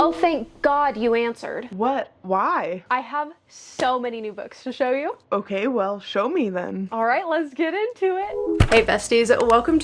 Oh, thank God you answered. What? Why? I have so many new books to show you. Okay, well, show me then. All right, let's get into it. Hey besties, welcome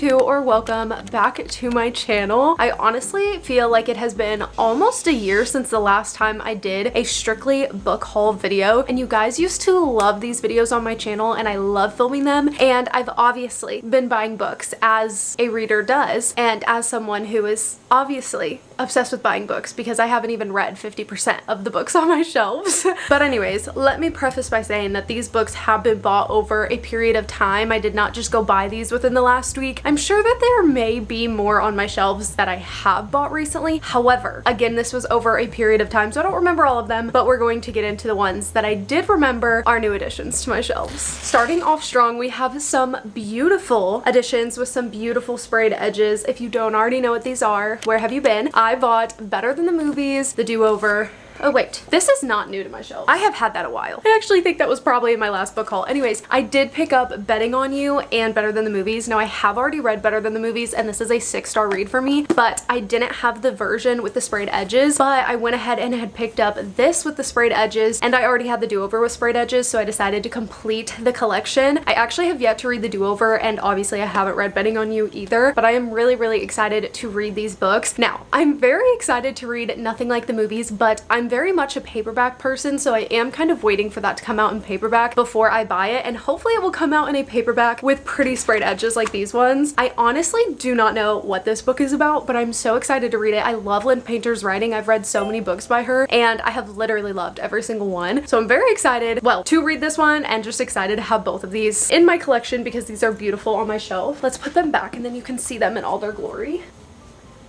back to my channel. I honestly feel like it has been almost a year since the last time I did a strictly book haul video, and you guys used to love these videos on my channel and I love filming them, and I've obviously been buying books as a reader does, and as someone who is obviously obsessed with buying books because I haven't even read 50% of the books on my shelves. But anyways, let me preface by saying that these books have been bought over a period of time. I did not just go buy these within the last week. I'm sure that there may be more on my shelves that I have bought recently. However, again, this was over a period of time, so I don't remember all of them, but we're going to get into the ones that I did remember are new additions to my shelves. Starting off strong, we have some beautiful additions with some beautiful sprayed edges. If you don't already know what these are, where have you been? I bought Better Than the Movies, The Do-Over. Oh wait, this is not new to my shelf. I have had that a while. I actually think that was probably in my last book haul. Anyways, I did pick up Betting on You and Better Than the Movies. Now I have already read Better Than the Movies and this is a 6-star read for me, but I didn't have the version with the sprayed edges, but I went ahead and had picked up this with the sprayed edges, and I already had the Do-Over with sprayed edges, so I decided to complete the collection. I actually have yet to read the Do-Over, and obviously I haven't read Betting on You either, but I am really excited to read these books. Now, I'm very excited to read Nothing Like the Movies, but I'm very much a paperback person, so I am kind of waiting for that to come out in paperback before I buy it, and hopefully it will come out in a paperback with pretty sprayed edges like these ones. I honestly do not know what this book is about, but I'm so excited to read it. I love Lynn Painter's writing. I've read so many books by her, and I have literally loved every single one. So I'm very excited, well, to read this one, and just excited to have both of these in my collection because these are beautiful on my shelf. Let's put them back and then you can see them in all their glory.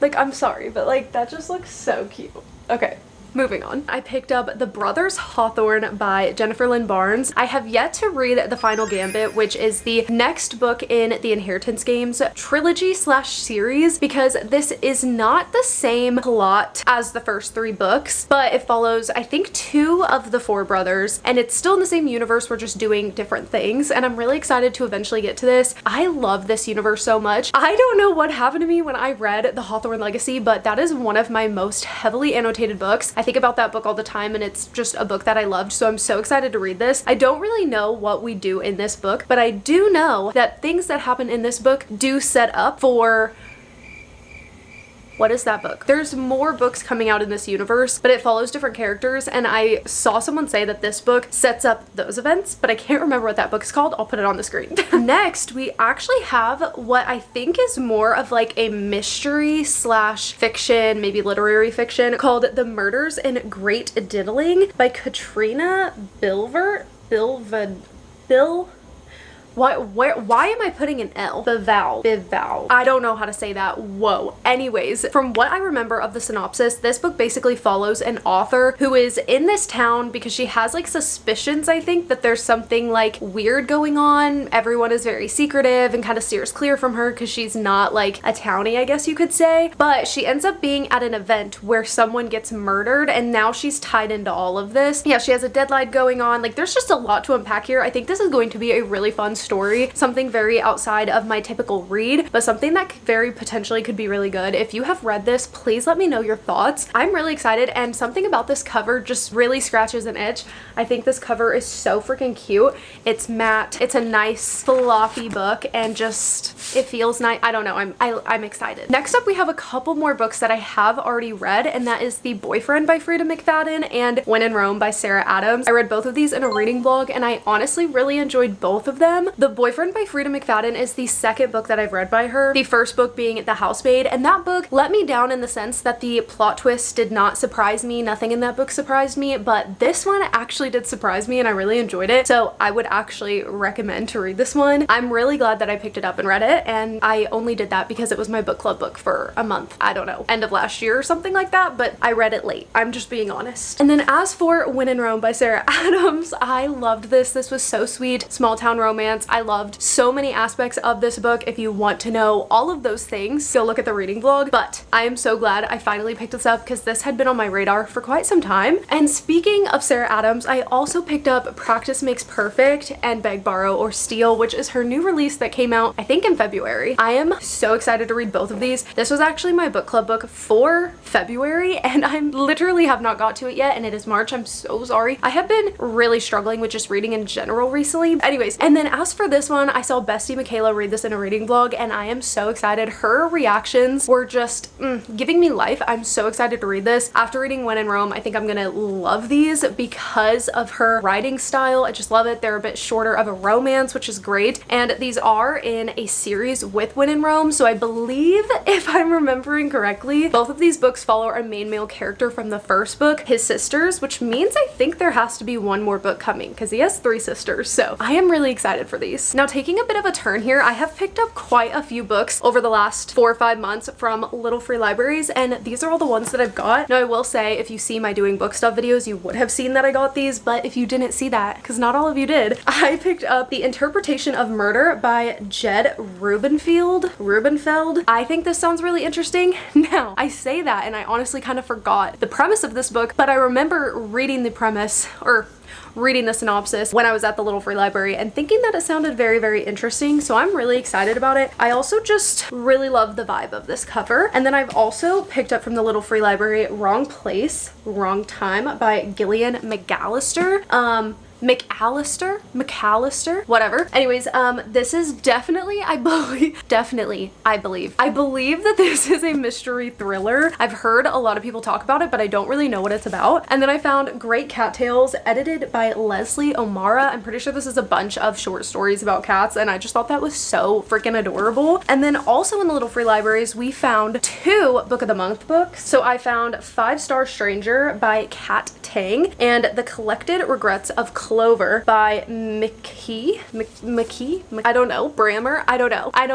Like, I'm sorry, but like, that just looks so cute. Okay. Moving on. I picked up The Brothers Hawthorne by Jennifer Lynn Barnes. I have yet to read The Final Gambit, which is the next book in the Inheritance Games trilogy/series, because this is not the same plot as the first 3 books, but it follows, I think, 2 of the 4 brothers, and it's still in the same universe. We're just doing different things, and I'm really excited to eventually get to this. I love this universe so much. I don't know what happened to me when I read The Hawthorne Legacy, but that is one of my most heavily annotated books. I think about that book all the time, and it's just a book that I loved, so I'm so excited to read this. I don't really know what we do in this book, but I do know that things that happen in this book do set up for... What is that book? There's more books coming out in this universe, but it follows different characters, and I saw someone say that this book sets up those events, but I can't remember what that book is called. I'll put it on the screen. Next, we actually have what I think is more of like a mystery/fiction, maybe literary fiction, called The Murders in Great Diddling by Katrina Bill. Why am I putting an L? Bival. I don't know how to say that. Whoa. Anyways, from what I remember of the synopsis, this book basically follows an author who is in this town because she has like suspicions, I think, that there's something like weird going on. Everyone is very secretive and kind of steers clear from her because she's not like a townie, I guess you could say. But she ends up being at an event where someone gets murdered, and now she's tied into all of this. Yeah, she has a deadline going on. Like, there's just a lot to unpack here. I think this is going to be a really fun story, something very outside of my typical read, but something that very potentially could be really good. If you have read this, please let me know your thoughts. I'm really excited, and something about this cover just really scratches an itch. I think this cover is so freaking cute. It's matte, it's a nice floppy book, and just it feels nice. I don't know, I'm excited. Next up, we have a couple more books that I have already read, and that is The Boyfriend by Frida McFadden and When in Rome by Sarah Adams. I read both of these in a reading blog, and I honestly really enjoyed both of them. The Boyfriend by Frida McFadden is the second book that I've read by her, the first book being The Housemaid, and that book let me down in the sense that the plot twist did not surprise me. Nothing in that book surprised me, but this one actually did surprise me and I really enjoyed it, so I would actually recommend to read this one. I'm really glad that I picked it up and read it, and I only did that because it was my book club book for a month. I don't know, end of last year or something like that, but I read it late. I'm just being honest. And then as for When in Rome by Sarah Adams, I loved this. This was so sweet. Small town romance. romance. I loved so many aspects of this book. If you want to know all of those things, go look at the reading vlog. But I am so glad I finally picked this up because this had been on my radar for quite some time. And speaking of Sarah Adams, I also picked up Practice Makes Perfect and Beg, Borrow, or Steal, which is her new release that came out, I think, in February. I am so excited to read both of these. This was actually my book club book for February, and I literally have not got to it yet, and it is March. I'm so sorry. I have been really struggling with just reading in general recently. Anyways, and then as for this one, I saw Bestie Michaela read this in a reading vlog, and I am so excited. Her reactions were just giving me life. I'm so excited to read this. After reading When in Rome, I think I'm gonna love these because of her writing style. I just love it. They're a bit shorter of a romance, which is great, and these are in a series with When in Rome, so I believe, if I'm remembering correctly, both of these books follow a main male character from the first book, his sisters, which means I think there has to be one more book coming because he has 3 sisters, so I am really excited for these. Now, taking a bit of a turn here, I have picked up quite a few books over the last 4 or 5 months from Little Free Libraries, and these are all the ones that I've got. Now, I will say, if you see my doing book stuff videos, you would have seen that I got these, but if you didn't see that, because not all of you did, I picked up The Interpretation of Murder by Jed Rubenfeld. I think this sounds really interesting. Now, I say that, and I honestly kind of forgot the premise of this book, but I remember reading the premise, or reading the synopsis when I was at the Little Free Library and thinking that it sounded very, very interesting, so I'm really excited about it. I also just really love the vibe of this cover. And then I've also picked up from the Little Free Library Wrong Place, Wrong Time by Gillian McAllister. McAllister, whatever. Anyways, this is definitely, I believe that this is a mystery thriller. I've heard a lot of people talk about it, but I don't really know what it's about. And then I found Great Cat Tales, edited by Leslie O'Mara. I'm pretty sure this is a bunch of short stories about cats, and I just thought that was so freaking adorable. And then also in the Little Free Libraries, we found 2 Book of the Month books. So I found 5 Star Stranger by Kat Tang and The Collected Regrets of Clover by McKee, I don't know, Brammer, I don't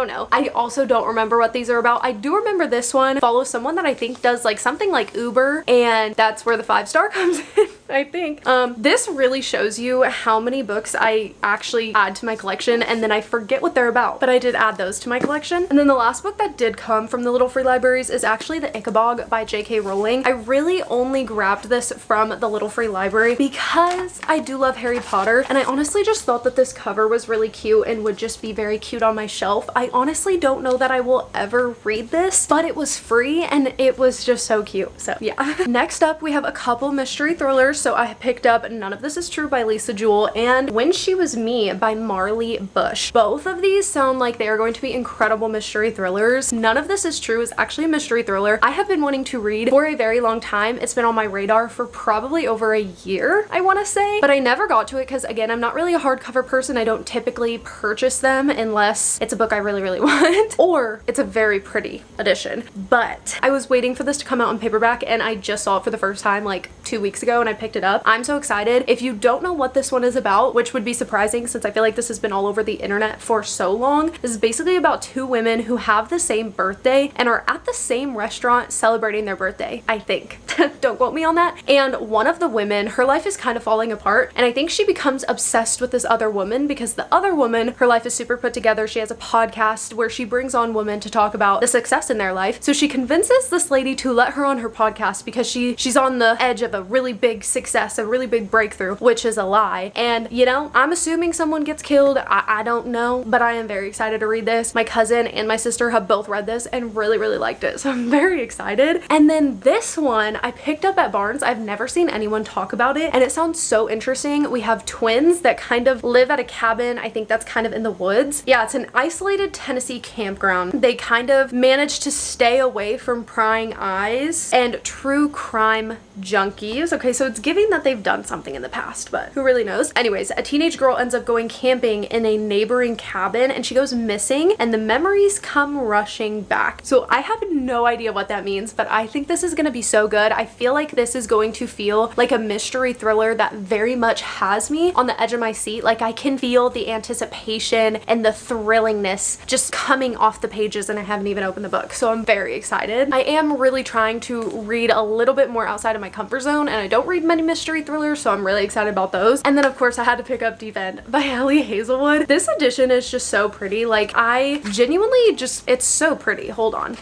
know. I also don't remember what these are about. I do remember this one follows someone that I think does like something like Uber, and that's where the 5-star comes in, I think. This really shows you how many books I actually add to my collection, and then I forget what they're about, but I did add those to my collection. And then the last book that did come from the Little Free Libraries is actually The Ichabod by J.K. Rowling. I really only grabbed this from the Little Free Library because I do love Harry Potter, and I honestly just thought that this cover was really cute and would just be very cute on my shelf. I honestly don't know that I will ever read this, but it was free and it was just so cute, so yeah. Next up, we have a couple mystery thrillers. So I picked up None of This Is True by Lisa Jewell and When She Was Me by Marley Bush. Both of these sound like they are going to be incredible mystery thrillers. None of This Is True is actually a mystery thriller I have been wanting to read for a very long time. It's been on my radar for probably over a year, I want to say, but I never got to it because, again, I'm not really a hardcover person. I don't typically purchase them unless it's a book I really, really want or it's a very pretty edition. But I was waiting for this to come out in paperback, and I just saw it for the first time like 2 weeks ago, and I picked it up. I'm so excited. If you don't know what this one is about, which would be surprising since I feel like this has been all over the internet for so long, this is basically about 2 women who have the same birthday and are at the same restaurant celebrating their birthday, I think. Don't quote me on that. And one of the women, her life is kind of falling apart, and I think she becomes obsessed with this other woman because the other woman, her life is super put together. She has a podcast where she brings on women to talk about the success in their life. So she convinces this lady to let her on her podcast because she's on the edge of a really big success, a really big breakthrough, which is a lie. And you know, I'm assuming someone gets killed. I don't know, but I am very excited to read this. My cousin and my sister have both read this and really, really liked it, so I'm very excited. And then this one I picked up at Barnes. I've never seen anyone talk about it, and it sounds so interesting. We have twins that kind of live at a cabin, I think that's kind of in the woods. Yeah, it's an isolated Tennessee campground. They kind of manage to stay away from prying eyes and true crime junkies. Okay, so it's giving that they've done something in the past, but who really knows? Anyways, a teenage girl ends up going camping in a neighboring cabin, and she goes missing, and the memories come rushing back. So I have no idea what that means, but I think this is gonna be so good. good. I feel like this is going to feel like a mystery thriller that very much has me on the edge of my seat. Like I can feel the anticipation and the thrillingness just coming off the pages, and I haven't even opened the book, so I'm very excited. I am really trying to read a little bit more outside of my comfort zone, and I don't read many mystery thrillers, so I'm really excited about those. And then of course I had to pick up Deep End by Allie Hazelwood. This edition is just so pretty. Like I genuinely just, it's so pretty. Hold on.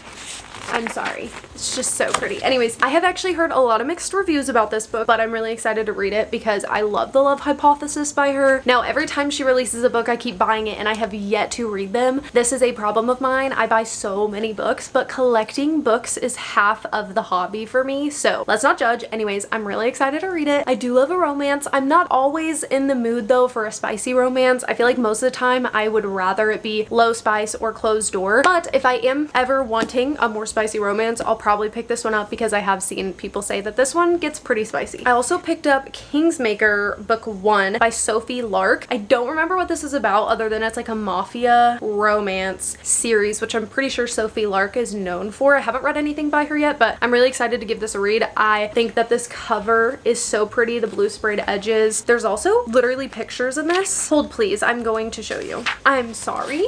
I'm sorry. It's just so pretty. Anyways, I have actually heard a lot of mixed reviews about this book, but I'm really excited to read it because I love The Love Hypothesis by her. Now, every time she releases a book, I keep buying it and I have yet to read them. This is a problem of mine. I buy so many books, but collecting books is half of the hobby for me, so let's not judge. Anyways, I'm really excited to read it. I do love a romance. I'm not always in the mood though for a spicy romance. I feel like most of the time I would rather it be low spice or closed door, but if I am ever wanting a more spicy romance, I'll probably pick this one up because I have seen people say that this one gets pretty spicy. I also picked up Kingsmaker book 1 by Sophie Lark. I don't remember what this is about other than it's like a mafia romance series, which I'm pretty sure Sophie Lark is known for. I haven't read anything by her yet, but I'm really excited to give this a read. I think that this cover is so pretty, the blue sprayed edges. There's also literally pictures in this. Hold please, I'm going to show you. I'm sorry.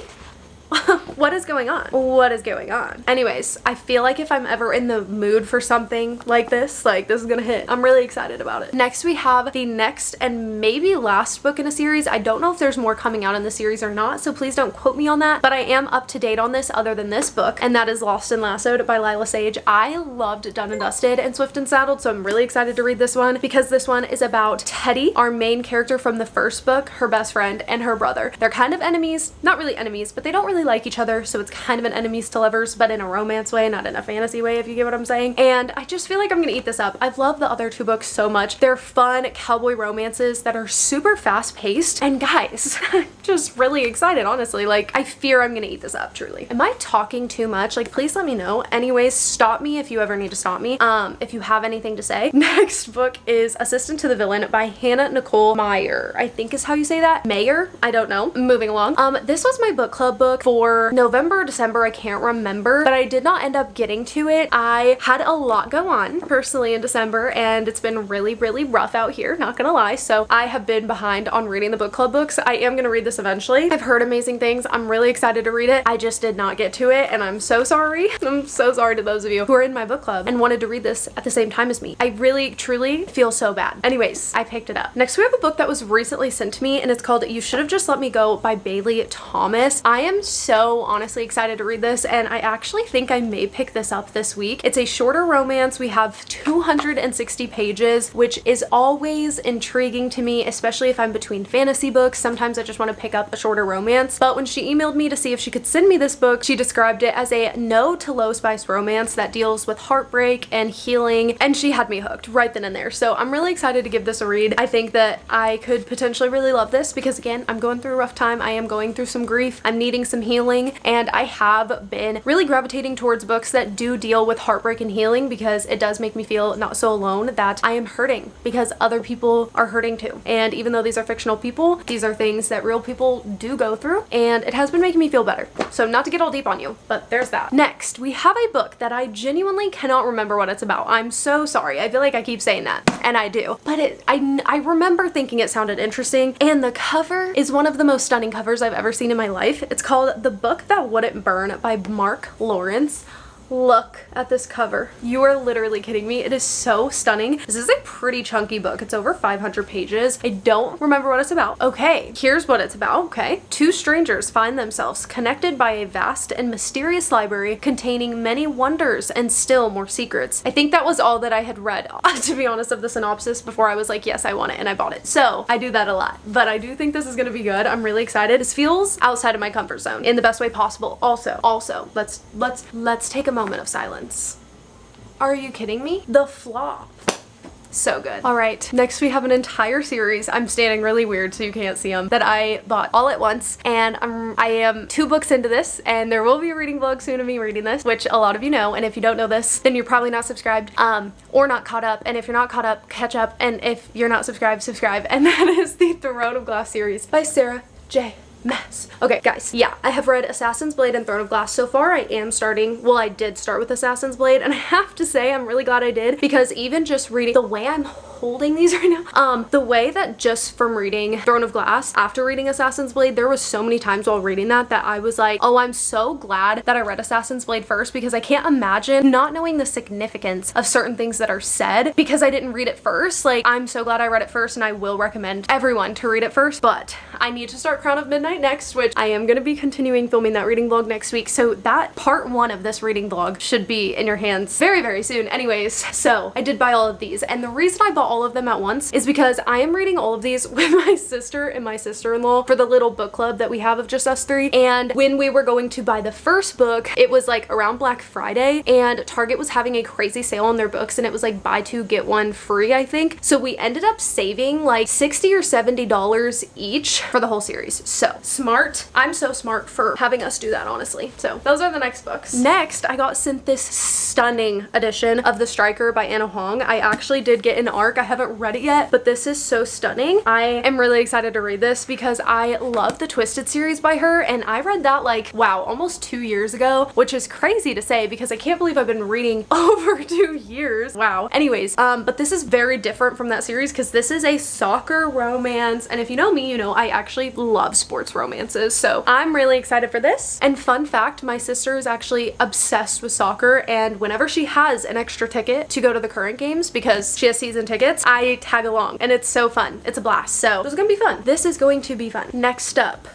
What is going on? What is going on? Anyways, I feel like if I'm ever in the mood for something like this is gonna hit. I'm really excited about it. Next, we have the next and maybe last book in a series. I don't know if there's more coming out in the series or not, so please don't quote me on that, but I am up to date on this other than this book, and that is Lost and Lassoed by Lila Sage. I loved Done and Dusted and Swift and Saddled, so I'm really excited to read this one because this one is about Teddy, our main character from the first book, her best friend, and her brother. They're kind of enemies, not really enemies, but they don't really like each other, so it's kind of an enemies to lovers, but in a romance way, not in a fantasy way, if you get what I'm saying. And I just feel like I'm gonna eat this up. I've loved the other two books so much. They're fun cowboy romances that are super fast paced, and guys, just really excited, honestly. Like, I fear I'm gonna eat this up, truly. Am I talking too much? Like, please let me know. Anyways, stop me if you ever need to stop me, if you have anything to say. Next book is Assistant to the Villain by Hannah Nicole Meyer, I think is how you say that. Mayer? I don't know. Moving along. This was my book club book for November, December, I can't remember, but I did not end up getting to it. I had a lot go on personally in December, and it's been really, really rough out here, not gonna lie, so I have been behind on reading the book club books. I am gonna read this eventually. I've heard amazing things. I'm really excited to read it. I just did not get to it, and I'm so sorry. I'm so sorry to those of you who are in my book club and wanted to read this at the same time as me. I really, truly feel so bad. Anyways, I picked it up. Next, we have a book that was recently sent to me, and it's called You Should Have Just Let Me Go by Bailey Thomas. I am so honestly excited to read this, and I actually think I may pick this up this week. It's a shorter romance. We have 260 pages, which is always intriguing to me, especially if I'm between fantasy books. Sometimes I just want to pick up a shorter romance, but when she emailed me to see if she could send me this book, she described it as a no to low spice romance that deals with heartbreak and healing, and she had me hooked right then and there. So I'm really excited to give this a read. I think that I could potentially really love this because, again, I'm going through a rough time. I am going through some grief. I'm needing some healing, and I have been really gravitating towards books that do deal with heartbreak and healing because it does make me feel not so alone, that I am hurting because other people are hurting too. And even though these are fictional people, these are things that real people do go through, and it has been making me feel better. So not to get all deep on you, but there's that. Next, we have a book that I genuinely cannot remember what it's about. I'm so sorry. I feel like I keep saying that, and I do. But I remember thinking it sounded interesting, and the cover is one of the most stunning covers I've ever seen in my life. It's called The Book That Wouldn't Burn by Mark Lawrence. Look at this cover. You are literally kidding me. It is so stunning. This is a pretty chunky book. It's over 500 pages. I don't remember what it's about. Okay, here's what it's about. Okay. Two strangers find themselves connected by a vast and mysterious library containing many wonders and still more secrets. I think that was all that I had read, to be honest, of the synopsis before I was like, yes, I want it, and I bought it. So I do that a lot, but I do think this is gonna be good. I'm really excited. This feels outside of my comfort zone in the best way possible. Also, let's take a moment of silence. Are you kidding me? The Flop. So good. All right, next we have an entire series. I'm standing really weird so you can't see them, that I bought all at once, and I am 2 books into this, and there will be a reading vlog soon of me reading this, which a lot of you know, and if you don't know this, then you're probably not subscribed, or not caught up, and if you're not caught up, catch up, and if you're not subscribed, subscribe, and that is the Throne of Glass series by Sarah J. mess. Okay, guys, yeah, I have read Assassin's Blade and Throne of Glass so far. I am starting, well, I did start with Assassin's Blade, and I have to say I'm really glad I did, because even just reading the way I'm holding these right now, the way that just from reading Throne of Glass after reading Assassin's Blade, there was so many times while reading that I was like, oh, I'm so glad that I read Assassin's Blade first, because I can't imagine not knowing the significance of certain things that are said because I didn't read it first. Like, I'm so glad I read it first, and I will recommend everyone to read it first. But I need to start Crown of Midnight next, which I am going to be continuing filming that reading vlog next week, so that part 1 of this reading vlog should be in your hands very, very soon. Anyways, so I did buy all of these, and the reason I bought all of them at once is because I am reading all of these with my sister and my sister-in-law for the little book club that we have of just us 3. And when we were going to buy the first book, it was like around Black Friday, and Target was having a crazy sale on their books, and it was like buy 2 get 1 free, I think. So we ended up saving like $60 or $70 each for the whole series. So smart. I'm so smart for having us do that, honestly. So those are the next books. Next, I got sent this stunning edition of The Striker by Anna Huang. I actually did get an arc. I haven't read it yet, but this is so stunning. I am really excited to read this because I love the Twisted series by her, and I read that like, wow, almost 2 years ago, which is crazy to say because I can't believe I've been reading over 2 years. Wow. Anyways, but this is very different from that series because this is a soccer romance, and if you know me, you know I actually love sports romances, so I'm really excited for this. And fun fact, my sister is actually obsessed with soccer, and whenever she has an extra ticket to go to the current games because she has season tickets, I tag along, and it's so fun. It's a blast. So this is gonna be fun. This is going to be fun. Next up,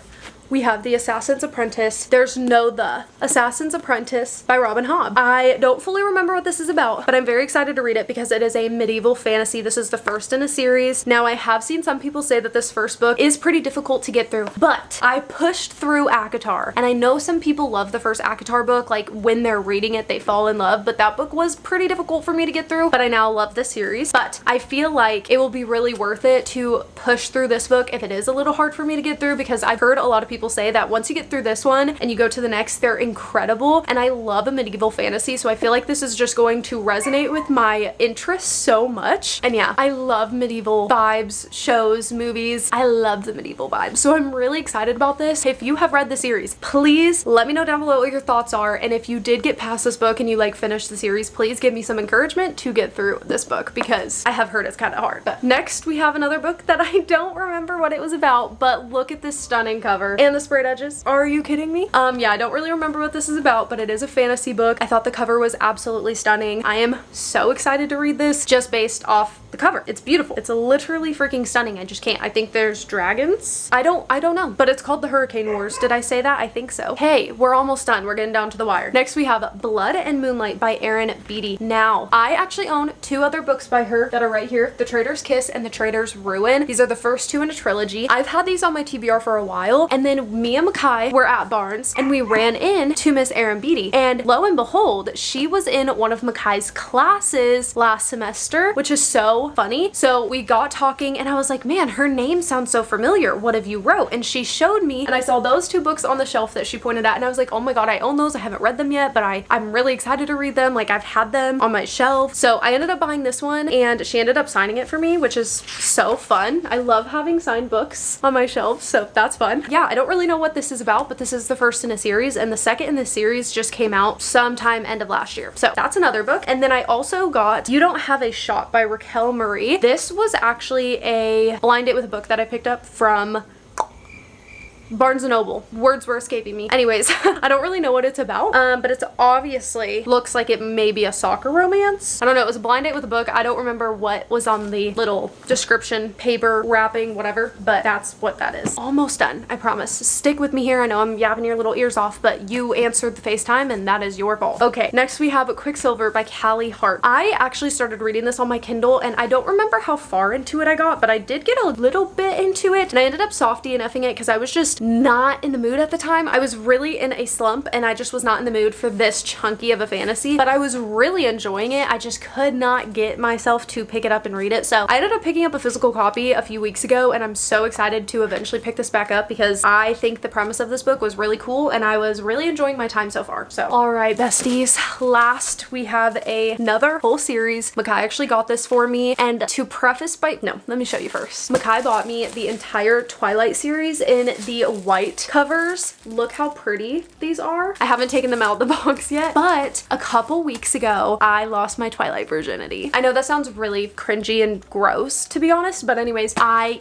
we have The Assassin's Apprentice. There's no the. Assassin's Apprentice by Robin Hobb. I don't fully remember what this is about, but I'm very excited to read it because it is a medieval fantasy. This is the first in a series. Now, I have seen some people say that this first book is pretty difficult to get through, but I pushed through ACOTAR, and I know some people love the first ACOTAR book. Like, when they're reading it, they fall in love, but that book was pretty difficult for me to get through, but I now love this series. But I feel like it will be really worth it to push through this book if it is a little hard for me to get through, because I've heard a lot of people say that once you get through this one and you go to the next, they're incredible, and I love a medieval fantasy, so I feel like this is just going to resonate with my interests so much. And yeah, I love medieval vibes, shows, movies. I love the medieval vibes, so I'm really excited about this. If you have read the series, please let me know down below what your thoughts are, and if you did get past this book and you like finished the series, please give me some encouragement to get through this book because I have heard it's kind of hard. But next, we have another book that I don't remember what it was about, but look at this stunning cover and the sprayed edges. Are you kidding me? Yeah, I don't really remember what this is about, but it is a fantasy book. I thought the cover was absolutely stunning. I am so excited to read this just based off the cover. It's beautiful. It's literally freaking stunning. I just can't. I think there's dragons. I don't know, but it's called The Hurricane Wars. Did I say that? I think so. Hey, we're almost done. We're getting down to the wire. Next, we have Blood and Moonlight by Erin Beatty. Now, I actually own 2 other books by her that are right here, The Traitor's Kiss and The Traitor's Ruin. These are the first 2 in a trilogy. I've had these on my TBR for a while, and then me and Makai were at Barnes and we ran into Miss Erin Beatty, and lo and behold, she was in one of Makai's classes last semester, which is so funny. So we got talking and I was like, man, her name sounds so familiar. What have you wrote? And she showed me, and I saw those 2 books on the shelf that she pointed at, and I was like, oh my god, I own those. I haven't read them yet, but I'm really excited to read them. Like, I've had them on my shelf. So I ended up buying this one, and she ended up signing it for me, which is so fun. I love having signed books on my shelf, so that's fun. Yeah, I don't really know what this is about, but this is the first in a series, and the second in the series just came out sometime end of last year. So that's another book. And then I also got You Don't Have a Shot by Raquel Marie. This was actually a blind date with a book that I picked up from Barnes & Noble. Words were escaping me. Anyways, I don't really know what it's about, but it's obviously looks like it may be a soccer romance. I don't know. It was a blind date with a book. I don't remember what was on the little description, paper, wrapping, whatever, but that's what that is. Almost done, I promise. Stick with me here. I know I'm yapping your little ears off, but you answered the FaceTime, and that is your fault. Okay, next we have Quicksilver by Callie Hart. I actually started reading this on my Kindle, and I don't remember how far into it I got, but I did get a little bit into it, and I ended up softy and effing it because I was just not in the mood at the time. I was really in a slump, and I just was not in the mood for this chunky of a fantasy, but I was really enjoying it. I just could not get myself to pick it up and read it. So I ended up picking up a physical copy a few weeks ago, and I'm so excited to eventually pick this back up because I think the premise of this book was really cool, and I was really enjoying my time so far. So all right, besties, last we have another whole series. Makai actually got this for me, and to preface by, no, let me show you first. Makai bought me the entire Twilight series in the white covers. Look how pretty these are. I haven't taken them out of the box yet, but a couple weeks ago, I lost my Twilight virginity. I know that sounds really cringy and gross, to be honest, but anyways,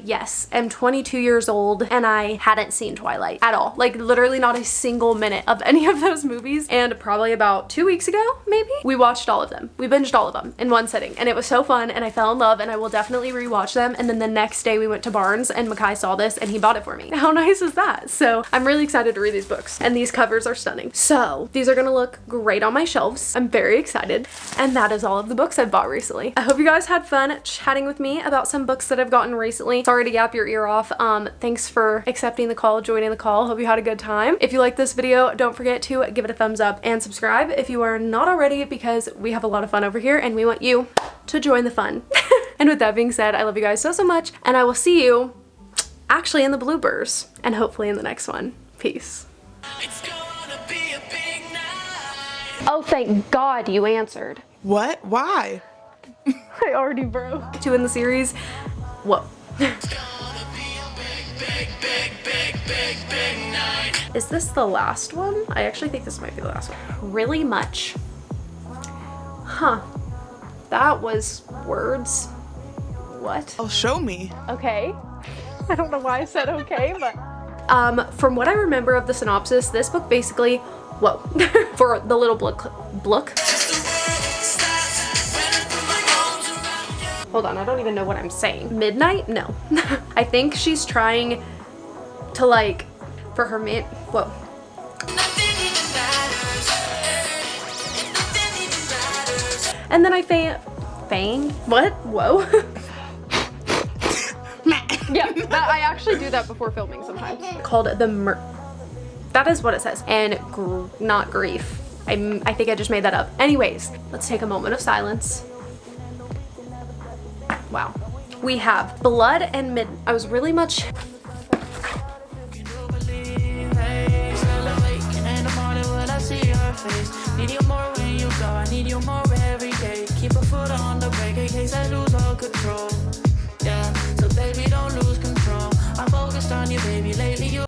yes, am 22 years old and I hadn't seen Twilight at all. Like literally not a single minute of any of those movies. And probably about 2 weeks ago, maybe, we watched all of them. We binged all of them in one sitting and it was so fun and I fell in love and I will definitely rewatch them. And then the next day we went to Barnes and Makai saw this and he bought it for me. How nice is that? So I'm really excited to read these books and these covers are stunning. So these are gonna look great on my shelves. I'm very excited. And that is all of the books I've bought recently. I hope you guys had fun chatting with me about some books that I've gotten recently. Sorry to yap your ear off. Thanks for accepting the call, joining the call. Hope you had a good time. If you like this video, don't forget to give it a thumbs up and subscribe if you are not already, because we have a lot of fun over here and we want you to join the fun. And with that being said, I love you guys so much and I will see you actually in the bloopers and hopefully in the next one. Peace. It's gonna be a big night. Oh, thank God you answered. What? Why? I already broke. 2 in the series. Whoa. Is this the last one? I actually think this might be the last one. Really much. Huh. That was words. What? Oh, show me. Okay. I don't know why I said okay, but from what I remember of the synopsis, this book basically, whoa, for the little blook. Hold on, I don't even know what I'm saying. Midnight? No. I think she's trying to like, for her whoa. And then I fang? What? Whoa. Yeah, I actually do that before filming sometimes. Called the that is what it says. And not grief. I think I just made that up. Anyways, let's take a moment of silence. Wow. We have Blood and I was really much Need you more